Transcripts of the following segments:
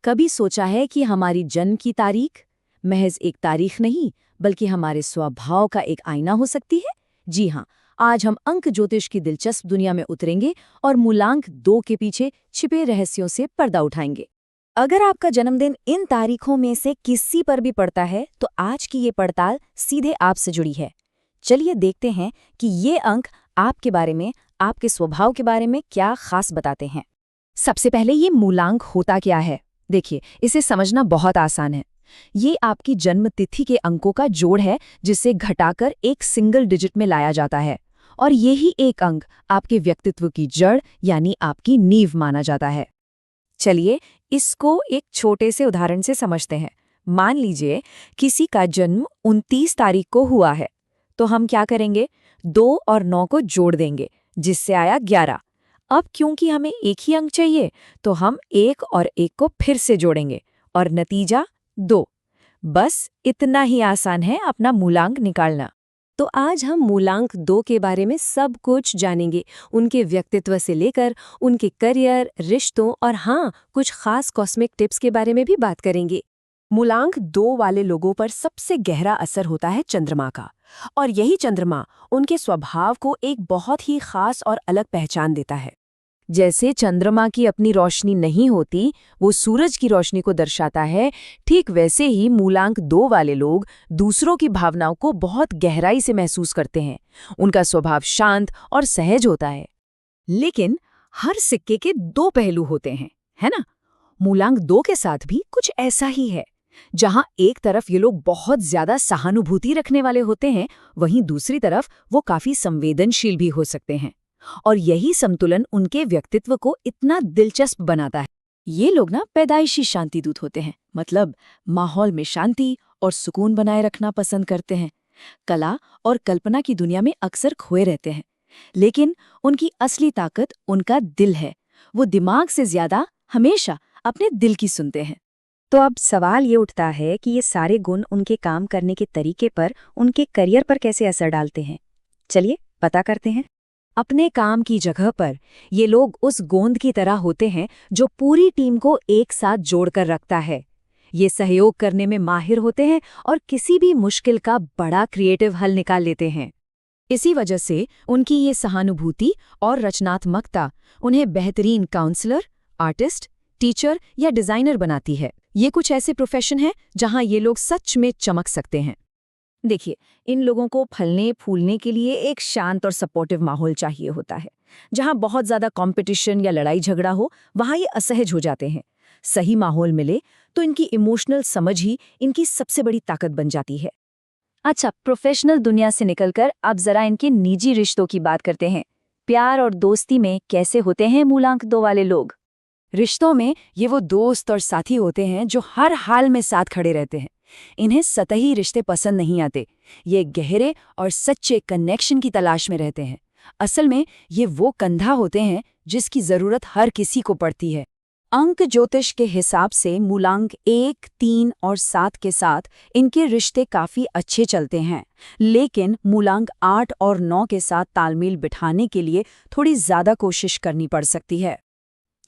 कभी सोचा है कि हमारी जन्म की तारीख महज एक तारीख नहीं बल्कि हमारे स्वभाव का एक आईना हो सकती है? जी हाँ, आज हम अंक ज्योतिष की दिलचस्प दुनिया में उतरेंगे और मूलांक 2 के पीछे छिपे रहस्यों से पर्दा उठाएंगे। अगर आपका जन्मदिन इन तारीखों में से किसी पर भी पड़ता है तो आज की ये पड़ताल सीधे आपसे जुड़ी है। चलिए देखते हैं कि ये अंक आपके बारे में, आपके स्वभाव के बारे में क्या खास बताते हैं। सबसे पहले ये मूलांक होता क्या है? देखिए, इसे समझना बहुत आसान है। ये आपकी जन्म तिथि के अंकों का जोड़ है जिसे घटाकर एक सिंगल डिजिट में लाया जाता है, और यही एक अंक आपके व्यक्तित्व की जड़ यानी आपकी नींव माना जाता है। चलिए इसको एक छोटे से उदाहरण से समझते हैं। मान लीजिए किसी का जन्म 29 तारीख को हुआ है, तो हम क्या करेंगे? 2 और 9 को जोड़ देंगे जिससे आया 11। अब क्योंकि हमें एक ही अंक चाहिए तो हम 1 और 1 को फिर से जोड़ेंगे और नतीजा 2। बस इतना ही आसान है अपना मूलांक निकालना। तो आज हम मूलांक 2 के बारे में सब कुछ जानेंगे, उनके व्यक्तित्व से लेकर उनके करियर, रिश्तों और हाँ, कुछ खास कॉस्मिक टिप्स के बारे में भी बात करेंगे। मूलांक 2 वाले लोगों पर सबसे गहरा असर होता है चंद्रमा का, और यही चंद्रमा उनके स्वभाव को एक बहुत ही खास और अलग पहचान देता है। जैसे चंद्रमा की अपनी रोशनी नहीं होती, वो सूरज की रोशनी को दर्शाता है, ठीक वैसे ही मूलांक 2 वाले लोग दूसरों की भावनाओं को बहुत गहराई से महसूस करते हैं। उनका स्वभाव शांत और सहज होता है। लेकिन हर सिक्के के 2 पहलू होते हैं, है ना? मूलांक 2 के साथ भी कुछ ऐसा ही है। जहां एक तरफ ये लोग बहुत ज्यादा सहानुभूति रखने वाले होते हैं, वहीं दूसरी तरफ वो काफी संवेदनशील भी हो सकते हैं। और यही संतुलन उनके व्यक्तित्व को इतना दिलचस्प बनाता है। ये लोग ना पैदाइशी शांतिदूत होते हैं, मतलब माहौल में शांति और सुकून बनाए रखना पसंद करते हैं। कला और कल्पना की दुनिया में अक्सर खोए रहते हैं, लेकिन उनकी असली ताकत उनका दिल है। वो दिमाग से ज्यादा हमेशा अपने दिल की सुनते हैं। तो अब सवाल ये उठता है कि ये सारे गुण उनके काम करने के तरीके पर, उनके करियर पर कैसे असर डालते हैं। चलिए पता करते हैं। अपने काम की जगह पर ये लोग उस गोंद की तरह होते हैं जो पूरी टीम को एक साथ जोड़कर रखता है। ये सहयोग करने में माहिर होते हैं और किसी भी मुश्किल का बड़ा क्रिएटिव हल निकाल लेते हैं। इसी वजह से उनकी ये सहानुभूति और रचनात्मकता उन्हें बेहतरीन काउंसलर, आर्टिस्ट, टीचर या डिजाइनर बनाती है। ये कुछ ऐसे प्रोफेशन हैं जहां ये लोग सच में चमक सकते हैं। देखिए, इन लोगों को फलने फूलने के लिए एक शांत और सपोर्टिव माहौल चाहिए होता है। जहां बहुत ज्यादा कंपटीशन या लड़ाई झगड़ा हो, वहां ये असहज हो जाते हैं। सही माहौल मिले तो इनकी इमोशनल समझ ही इनकी सबसे बड़ी ताकत बन जाती है। अच्छा, प्रोफेशनल दुनिया से निकलकर अब जरा इनके निजी रिश्तों की बात करते हैं। प्यार और दोस्ती में कैसे होते हैं मूलांक 2 वाले लोग? रिश्तों में ये वो दोस्त और साथी होते हैं जो हर हाल में साथ खड़े रहते हैं। इन्हें सतही रिश्ते पसंद नहीं आते। ये गहरे और सच्चे कनेक्शन की तलाश में रहते हैं। असल में ये वो कंधा होते हैं जिसकी जरूरत हर किसी को पड़ती है। अंक ज्योतिष के हिसाब से मूलांक 1, 3 और 7 के साथ इनके रिश्ते काफी अच्छे चलते हैं, लेकिन मूलांक 8 और 9 के साथ तालमेल बिठाने के लिए थोड़ी ज्यादा कोशिश करनी पड़ सकती है।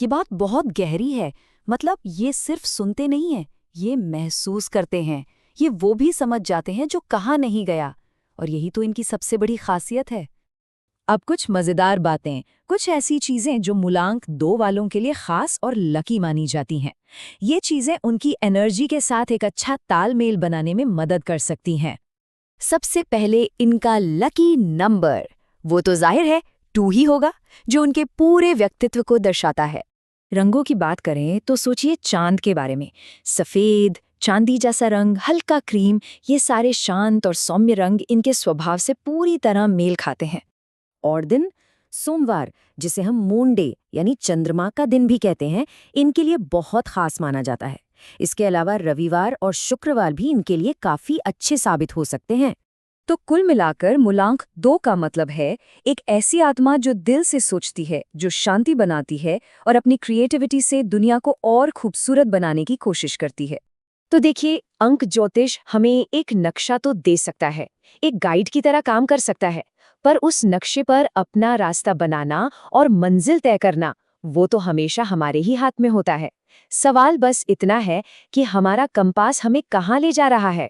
ये बात बहुत गहरी है, मतलब ये सिर्फ सुनते नहीं हैं, ये महसूस करते हैं। ये वो भी समझ जाते हैं जो कहा नहीं गया, और यही तो इनकी सबसे बड़ी खासियत है। अब कुछ मजेदार बातें, कुछ ऐसी चीजें जो मूलांक 2 वालों के लिए खास और लकी मानी जाती हैं। ये चीजें उनकी एनर्जी के साथ एक अच्छा तालमेल बनाने में मदद कर सकती हैं। सबसे पहले इनका लकी नंबर, वो तो जाहिर है 2 ही होगा, जो उनके पूरे व्यक्तित्व को दर्शाता है। रंगों की बात करें तो सोचिए चांद के बारे में। सफेद, चांदी जैसा रंग, हल्का क्रीम, ये सारे शांत और सौम्य रंग इनके स्वभाव से पूरी तरह मेल खाते हैं। और दिन, सोमवार, जिसे हम मून डे यानी चंद्रमा का दिन भी कहते हैं, इनके लिए बहुत खास माना जाता है। इसके अलावा रविवार और शुक्रवार भी इनके लिए काफी अच्छे साबित हो सकते हैं। तो कुल मिलाकर मूलांक 2 का मतलब है एक ऐसी आत्मा जो दिल से सोचती है, जो शांति बनाती है और अपनी क्रिएटिविटी से दुनिया को और खूबसूरत बनाने की कोशिश करती है। तो देखिए, अंक ज्योतिष हमें एक नक्शा तो दे सकता है, एक गाइड की तरह काम कर सकता है, पर उस नक्शे पर अपना रास्ता बनाना और मंजिल तय करना, वो तो हमेशा हमारे ही हाथ में होता है। सवाल बस इतना है कि हमारा कंपास हमें कहाँ ले जा रहा है।